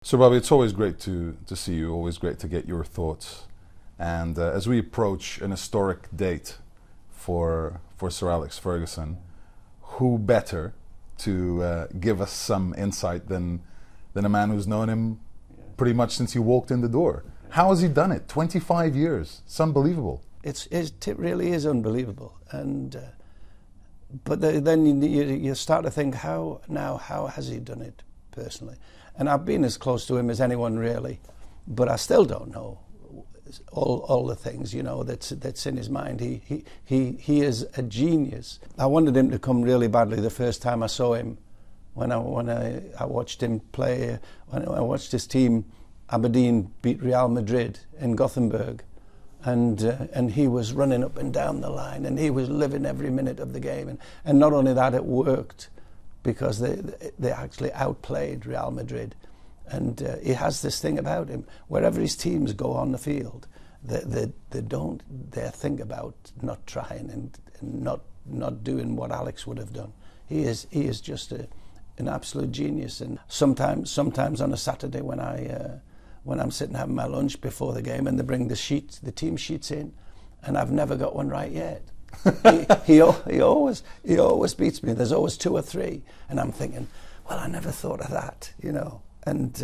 So, Bobby, it's always great to see you, always great to get your thoughts. And as we approach an historic date for Sir Alex Ferguson, who better to give us some insight than a man who's known him pretty much since he walked in the door? How has he done it? 25 years. It's unbelievable. It really is unbelievable. And but then you start to think, how has he done it personally? And I've been as close to him as anyone really, but I still don't know all the things, you know, that's in his mind. He is a genius. I wanted him to come really badly the first time I saw him, when I watched him play, when I watched his team, Aberdeen, beat Real Madrid in Gothenburg, and he was running up and down the line, and he was living every minute of the game, and not only that, it worked, because they actually outplayed Real Madrid. And he has this thing about him, wherever his teams go on the field, they think about not trying and not doing what Alex would have done. He is just an absolute genius. And sometimes on a Saturday when I'm sitting having my lunch before the game, and they bring the team sheets in, and I've never got one right yet. he always beats me. There's always 2 or 3, and I'm thinking, well, I never thought of that, you know. And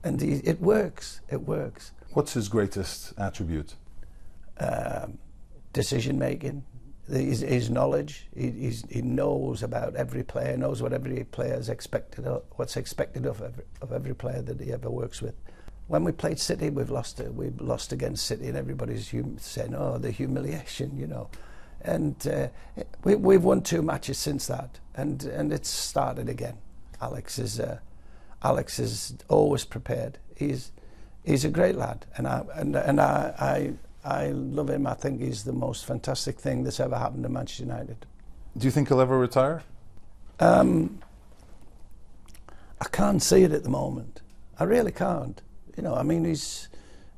it works. It works. What's his greatest attribute? Decision making, his knowledge. He knows about every player, knows what every player is expected, what's expected of every player that he ever works with. When we played City, we've lost against City, and everybody's saying, "Oh, the humiliation," you know. And we've won 2 matches since that, and it's started again. Alex is always prepared. He's a great lad, and I love him. I think he's the most fantastic thing that's ever happened to Manchester United. Do you think he'll ever retire? I can't see it at the moment. I really can't. You know, I mean, he's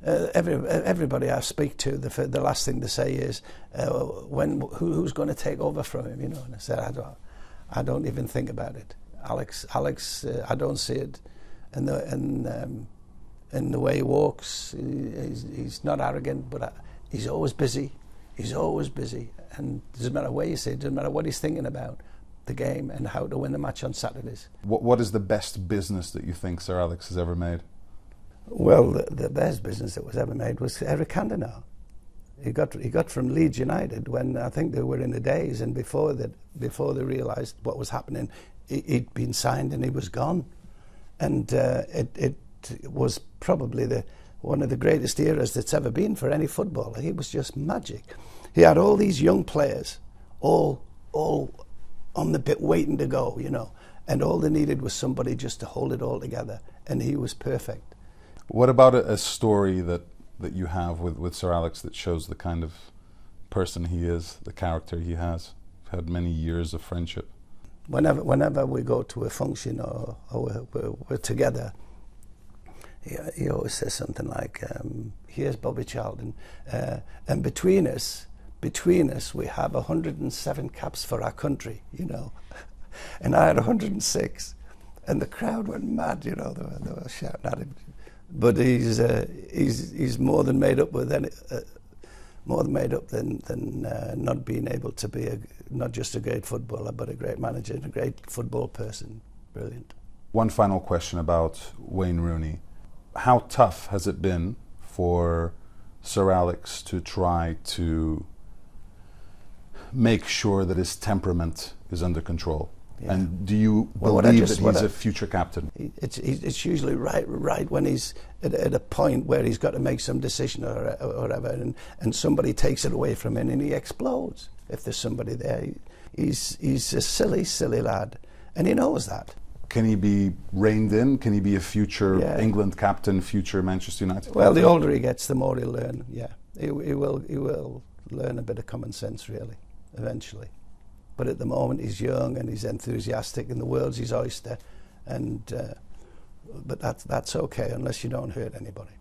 everybody I speak to, the last thing they say is, who's going to take over from him? You know, and I said, I don't even think about it. Alex, I don't see it, and the way he walks, he's not arrogant, but he's always busy. He's always busy, and it doesn't matter where you see it, doesn't matter what he's thinking about the game and how to win the match on Saturdays. What is the best business that you think Sir Alex has ever made? Well, the best business that was ever made was Eric Cantona. He got from Leeds United when I think they were in the days, and before they realised what was happening, he'd been signed and he was gone, and it was probably one of the greatest eras that's ever been for any footballer. He was just magic. He had all these young players, all on the bit waiting to go, you know, and all they needed was somebody just to hold it all together, and he was perfect. What about a story that you have with Sir Alex that shows the kind of person he is, the character he has? We've had many years of friendship. Whenever we go to a function or we're together, he always says something like, "Here's Bobby Charlton, and between us we have 107 caps for our country," you know, and I had 106, and the crowd went mad, you know, they were shouting at him. But he's more than made up with than not being able to be not just a great footballer, but a great manager and a great football person. Brilliant. One final question about Wayne Rooney. How tough has it been for Sir Alex to try to make sure that his temperament is under control? Yeah. And do you believe that he's a future captain? It's usually right when he's at a point where he's got to make some decision or whatever, and somebody takes it away from him and he explodes. If there's somebody there, he's a silly lad, and he knows that. Can he be reined in? Can he be a future England captain, future Manchester United Well, captain? the older he gets, the more he'll learn. Yeah, he will learn a bit of common sense, really, eventually. But at the moment, he's young and he's enthusiastic, and the world's his oyster. And but that's okay, unless you don't hurt anybody.